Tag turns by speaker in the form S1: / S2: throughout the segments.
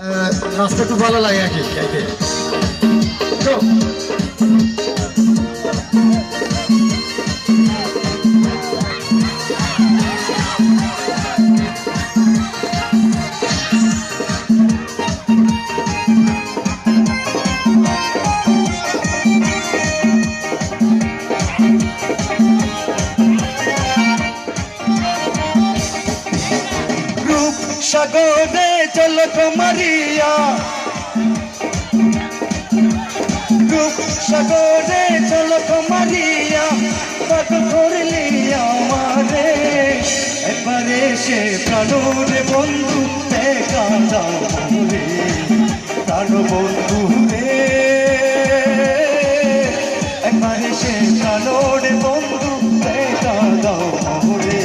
S1: নাচতে একটু ভালো লাগে আর কি গাইতে। তো
S2: সাগরে চলক মারিয়া, রূপ সাগরে চলক মারিয়া, পাক করলি আমারে। এবারে সে প্রাণরে বন্ধু দেখা দাও রে, প্রাণ বন্ধু রে। এবারে সে প্রাণরে বন্ধু দেখা দাও রে।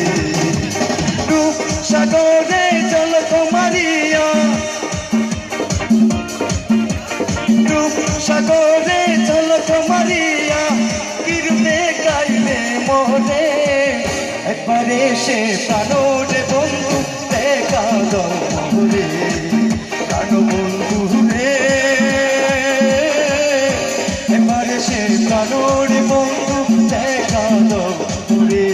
S2: রূপ সাগরে চলক মারিয়া, রূপ সাগরে চলক মারিয়া, কিরূপে গাইলে মোরে। একবারে সে প্রাণরে বন্ধু দেখা দাও মোরে, প্রাণ বন্ধু রে। একবারে সে প্রাণরে বন্ধু দেখা দাও মোরে।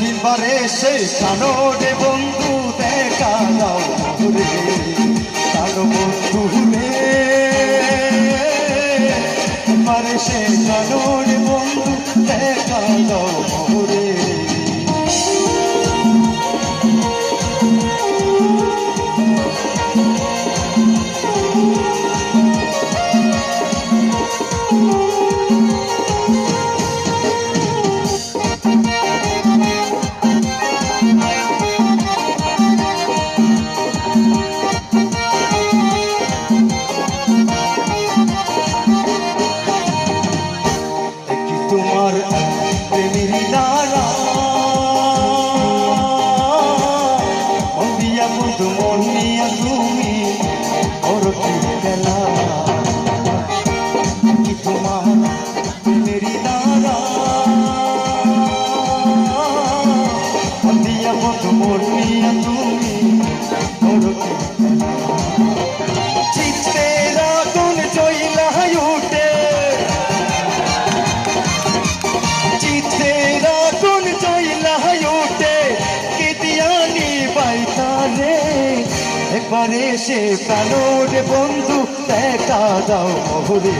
S2: নিবারে সে প্রাণরে বন্ধু দেখা দাও রে, প্রাণ বন্ধু রে। নিবারে সে প্রাণরে বন্ধু দেখা দাও রে। তোমার প্রেমের দ্বারা মন্দিয়া বন্ধু মনিয়া তুমি ওর খেলা। কি তোমার প্রেমের দ্বারা মন্দিয়া বন্ধু মনিয়া তুমি ওর খেলা। চিত্তের আগুন জ্বলা উঠে, একবারে সে প্রাণরে বন্ধু দেখা দাও মোরে,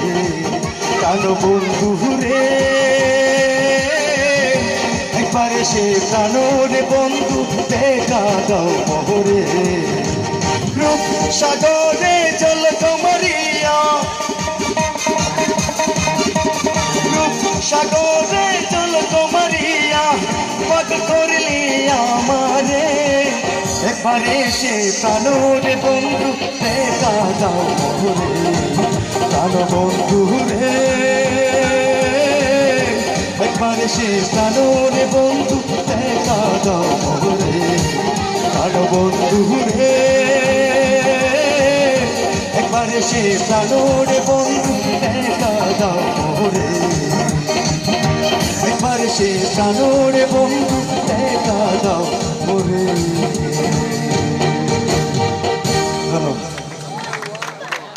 S2: প্রাণ বন্ধু রে। একবারে সে প্রাণরে বন্ধু দেখা দাও মোরে। রূপ সাগরে চলক মারিয়া, রূপ সাগরে চলক মারিয়া, পাক করলি আমারে। একবারে সে প্রাণরে বন্ধু দেখা দাও মোরে, প্রাণ বন্ধু রে। একবারে সে প্রাণরে বন্ধু দেখা দাও মোরে, প্রাণ বন্ধু রে। একবারে সে প্রাণরে বন্ধু দেখা দাও মোরে, একবারে সে প্রাণরে বন্ধু দেখা দাও মোরে। ধন্যবাদ।